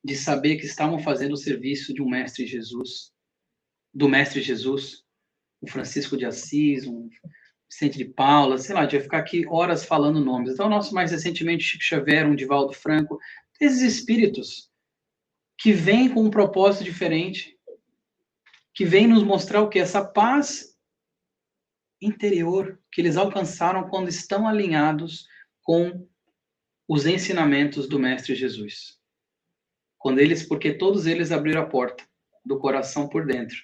de saber que estavam fazendo o serviço de um mestre Jesus, do mestre Jesus, um Francisco de Assis, um Vicente de Paula, sei lá, a gente vai ficar aqui horas falando nomes. Então, nosso mais recentemente, Chico Xavier, um Divaldo Franco, esses espíritos que vêm com um propósito diferente, que vêm nos mostrar o quê? Essa paz interior que eles alcançaram quando estão alinhados com os ensinamentos do Mestre Jesus. Porque todos eles abriram a porta do coração por dentro.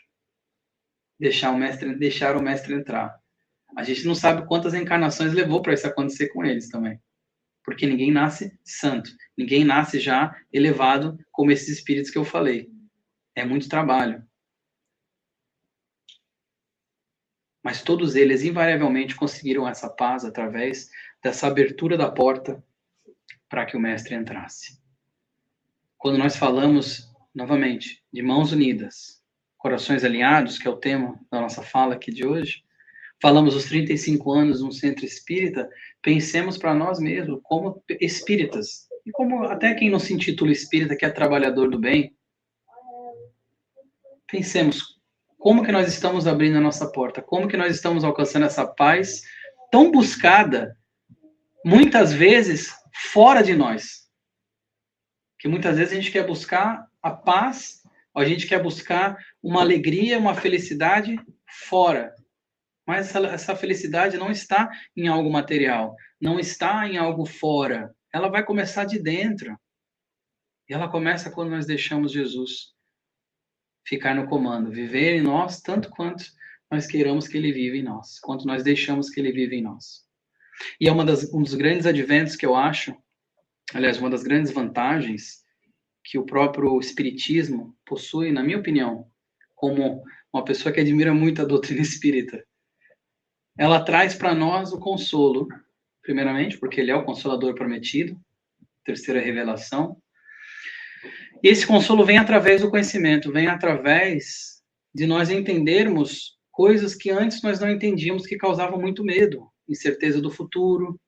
Deixaram o mestre entrar. A gente não sabe quantas encarnações levou para isso acontecer com eles também. Porque ninguém nasce santo. Ninguém nasce já elevado como esses espíritos que eu falei. É muito trabalho. Mas todos eles, invariavelmente, conseguiram essa paz através dessa abertura da porta para que o mestre entrasse. Quando nós falamos, novamente, de mãos unidas, corações alinhados, que é o tema da nossa fala aqui de hoje, falamos os 35 anos num centro espírita, pensemos para nós mesmos como espíritas, e como até quem não se intitula espírita, que é trabalhador do bem, pensemos como que nós estamos abrindo a nossa porta, como que nós estamos alcançando essa paz tão buscada, muitas vezes, fora de nós. Que muitas vezes a gente quer buscar a paz, a gente quer buscar uma alegria, uma felicidade fora. Mas essa felicidade não está em algo material, não está em algo fora. Ela vai começar de dentro. E ela começa quando nós deixamos Jesus ficar no comando, viver em nós tanto quanto nós queiramos que ele viva em nós, quanto nós deixamos que ele viva em nós. E é um dos grandes adventos que eu acho, aliás, uma das grandes vantagens que o próprio Espiritismo possui, na minha opinião, como uma pessoa que admira muito a doutrina espírita. Ela traz para nós o consolo, primeiramente, porque ele é o Consolador prometido, terceira revelação. E esse consolo vem através do conhecimento, vem através de nós entendermos coisas que antes nós não entendíamos, que causavam muito medo, incerteza do futuro,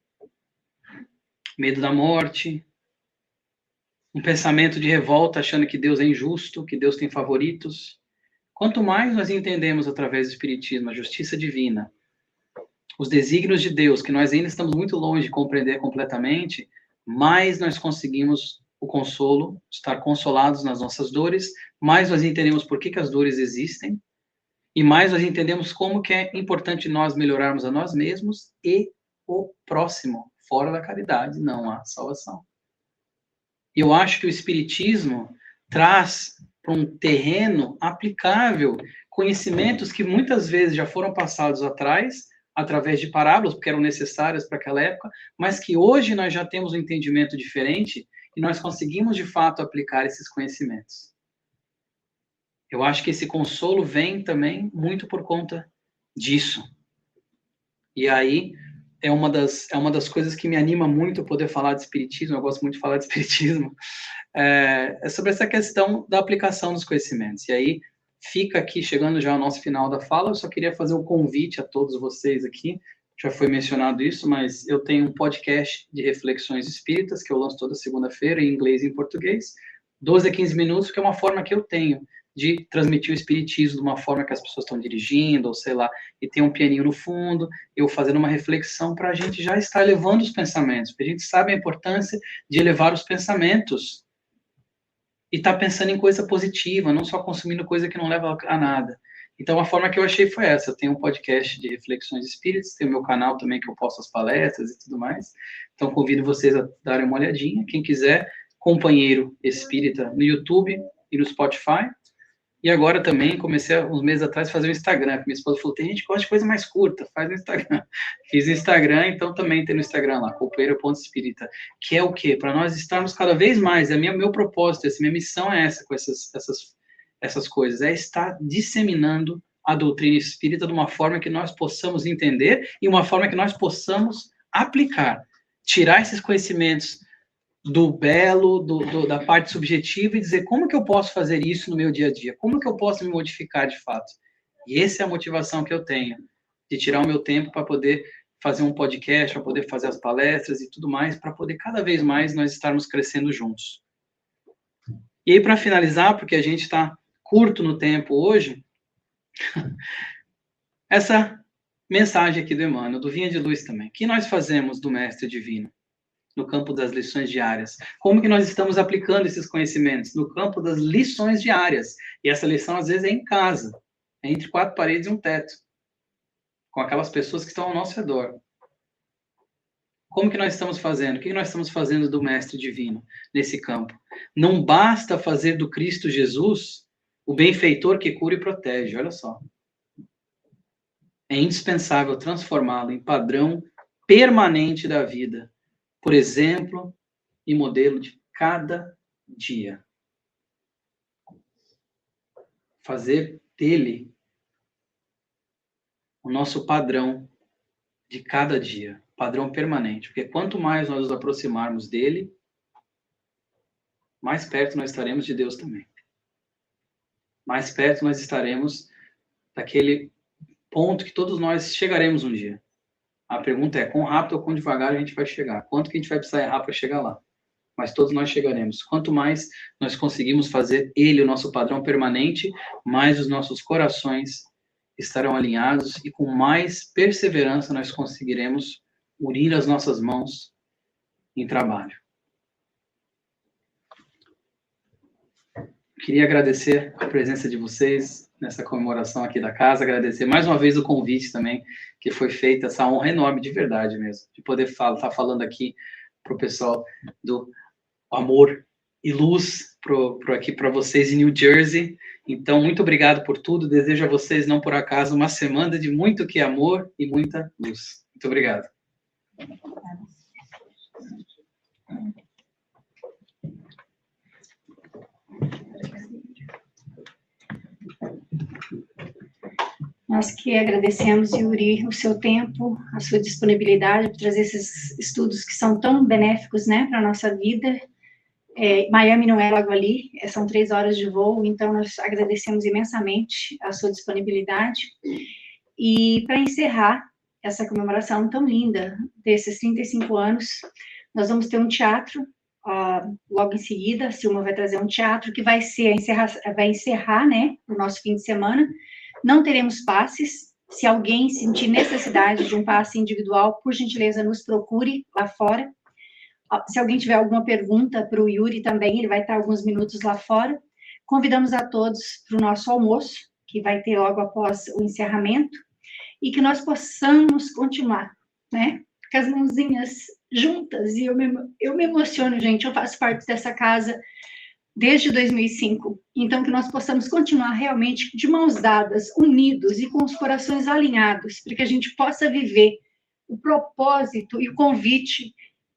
medo da morte, um pensamento de revolta achando que Deus é injusto, que Deus tem favoritos. Quanto mais nós entendemos através do Espiritismo a justiça divina, os desígnios de Deus, que nós ainda estamos muito longe de compreender completamente, mais nós conseguimos o consolo, estar consolados nas nossas dores, mais nós entendemos por que as dores existem, e mais nós entendemos como que é importante nós melhorarmos a nós mesmos e o próximo. Fora da caridade, não há salvação. E eu acho que o Espiritismo traz para um terreno aplicável conhecimentos que muitas vezes já foram passados atrás, através de parábolas, porque eram necessárias para aquela época, mas que hoje nós já temos um entendimento diferente e nós conseguimos, de fato, aplicar esses conhecimentos. Eu acho que esse consolo vem também muito por conta disso. E aí é uma das coisas que me anima muito poder falar de Espiritismo, eu gosto muito de falar de Espiritismo, é sobre essa questão da aplicação dos conhecimentos. E aí fica aqui, chegando já ao nosso final da fala, eu só queria fazer um convite a todos vocês aqui, já foi mencionado isso, mas eu tenho um podcast de reflexões espíritas, que eu lanço toda segunda-feira, em inglês e em português, 12 a 15 minutos, que é uma forma que eu tenho de transmitir o espiritismo de uma forma que as pessoas estão dirigindo, ou sei lá, e tem um pianinho no fundo, eu fazendo uma reflexão para a gente já estar elevando os pensamentos, porque a gente sabe a importância de elevar os pensamentos, e estar pensando em coisa positiva, não só consumindo coisa que não leva a nada. Então, a forma que eu achei foi essa. Eu tenho um podcast de reflexões espíritas, tenho o meu canal também que eu posto as palestras e tudo mais. Então, convido vocês a darem uma olhadinha. Quem quiser, Companheiro Espírita no YouTube e no Spotify. E agora também comecei, uns meses atrás, a fazer o Instagram. Minha esposa falou, tem gente que gosta de coisa mais curta, faz no Instagram. Fiz o Instagram, então também tem no Instagram lá, companheiro.espírita. Que é o quê? Para nós estarmos cada vez mais, meu propósito, minha missão é essa, com essas coisas, é estar disseminando a doutrina espírita de uma forma que nós possamos entender e uma forma que nós possamos aplicar. Tirar esses conhecimentos do belo, da parte subjetiva e dizer como que eu posso fazer isso no meu dia a dia, como que eu posso me modificar de fato. E essa é a motivação que eu tenho, de tirar o meu tempo para poder fazer um podcast, para poder fazer as palestras e tudo mais, para poder cada vez mais nós estarmos crescendo juntos. E aí, para finalizar, porque a gente está curto no tempo hoje, essa mensagem aqui do Emmanuel, do Vinha de Luz também. O que nós fazemos do Mestre Divino no campo das lições diárias? Como que nós estamos aplicando esses conhecimentos no campo das lições diárias? E essa lição, às vezes, é em casa, é entre 4 paredes e um teto, com aquelas pessoas que estão ao nosso redor. Como que nós estamos fazendo? O que nós estamos fazendo do Mestre Divino nesse campo? Não basta fazer do Cristo Jesus o benfeitor que cura e protege, olha só. É indispensável transformá-lo em padrão permanente da vida, por exemplo e modelo de cada dia. Fazer dele o nosso padrão de cada dia, padrão permanente, porque quanto mais nós nos aproximarmos dele, mais perto nós estaremos de Deus também. Mais perto nós estaremos daquele ponto que todos nós chegaremos um dia. A pergunta é, quão rápido ou quão devagar a gente vai chegar? Quanto que a gente vai precisar errar para chegar lá? Mas todos nós chegaremos. Quanto mais nós conseguimos fazer ele o nosso padrão permanente, mais os nossos corações estarão alinhados e com mais perseverança nós conseguiremos unir as nossas mãos em trabalho. Queria agradecer a presença de vocês nessa comemoração aqui da casa, agradecer mais uma vez o convite também que foi feito, essa honra enorme, de verdade mesmo, de poder estar falando aqui para o pessoal do Amor e Luz, aqui para vocês em New Jersey. Então, muito obrigado por tudo, desejo a vocês, não por acaso, uma semana de muito que amor e muita luz. Muito obrigado. Nós que agradecemos, Yuri, o seu tempo, a sua disponibilidade para trazer esses estudos que são tão benéficos, né, para a nossa vida. Miami não é logo ali, são 3 horas de voo, então nós agradecemos imensamente a sua disponibilidade. E para encerrar essa comemoração tão linda desses 35 anos, nós vamos ter um teatro, logo em seguida, a Silma vai trazer um teatro que vai encerrar, né, o nosso fim de semana. Não teremos passes. Se alguém sentir necessidade de um passe individual, por gentileza, nos procure lá fora. Se alguém tiver alguma pergunta para o Yuri também, ele vai estar alguns minutos lá fora. Convidamos a todos para o nosso almoço, que vai ter logo após o encerramento, e que nós possamos continuar, né, com as mãozinhas juntas. E eu me emociono, gente, eu faço parte dessa casa desde 2005, então que nós possamos continuar realmente de mãos dadas, unidos e com os corações alinhados, para que a gente possa viver o propósito e o convite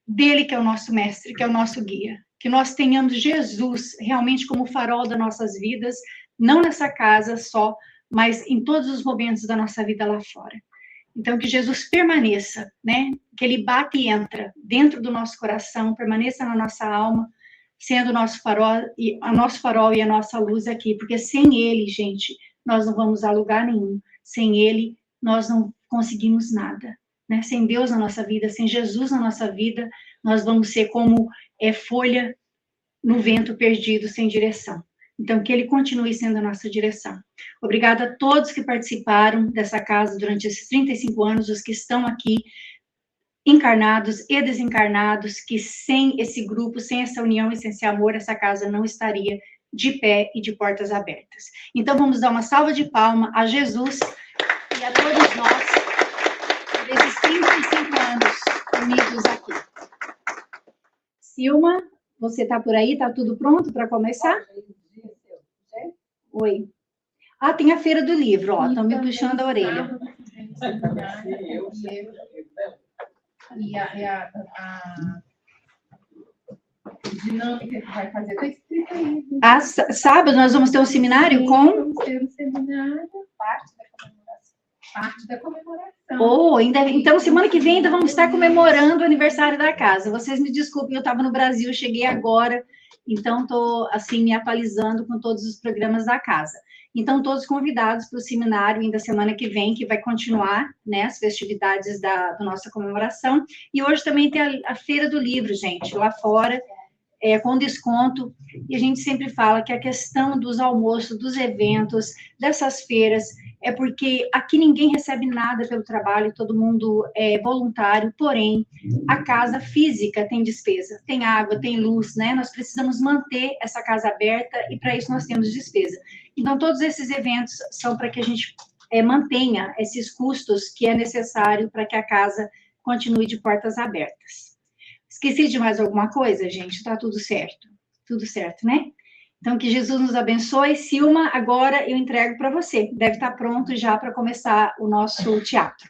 dele, que é o nosso mestre, que é o nosso guia, que nós tenhamos Jesus realmente como farol das nossas vidas, não nessa casa só, mas em todos os momentos da nossa vida lá fora. Então, que Jesus permaneça, né, que ele bate e entra dentro do nosso coração, permaneça na nossa alma, sendo o nosso farol e a nossa luz aqui, porque sem ele, gente, nós não vamos a lugar nenhum. Sem ele, nós não conseguimos nada, né? Sem Deus na nossa vida, sem Jesus na nossa vida, nós vamos ser como folha no vento perdido, sem direção. Então, que ele continue sendo a nossa direção. Obrigada a todos que participaram dessa casa durante esses 35 anos, os que estão aqui, encarnados e desencarnados, que sem esse grupo, sem essa união e sem esse amor, essa casa não estaria de pé e de portas abertas. Então, vamos dar uma salva de palmas a Jesus e a todos nós, por esses 35 anos unidos aqui. Silma, você está por aí? Está tudo pronto para começar? Oi. Tem a feira do livro, ó, estão me puxando a orelha. E a dinâmica que vai fazer, está escrito aí. Sábado nós vamos ter um seminário com... Vamos ter um seminário, parte da comemoração. parte da comemoração. Então, semana que vem ainda vamos estar comemorando o aniversário da casa. Vocês me desculpem, eu estava no Brasil, cheguei agora, então estou, assim, me atualizando com todos os programas da casa. Então, todos convidados para o seminário ainda semana que vem, que vai continuar, né, as festividades da nossa comemoração. E hoje também tem a Feira do Livro, gente, lá fora, com desconto. E a gente sempre fala que a questão dos almoços, dos eventos, dessas feiras, é porque aqui ninguém recebe nada pelo trabalho, todo mundo é voluntário, porém, a casa física tem despesa, tem água, tem luz, né? Nós precisamos manter essa casa aberta e para isso nós temos despesa. Então, todos esses eventos são para que a gente mantenha esses custos que é necessário para que a casa continue de portas abertas. Esqueci de mais alguma coisa, gente? Está tudo certo. Tudo certo, né? Então, que Jesus nos abençoe. Silma, agora eu entrego para você. Deve estar pronto já para começar o nosso teatro.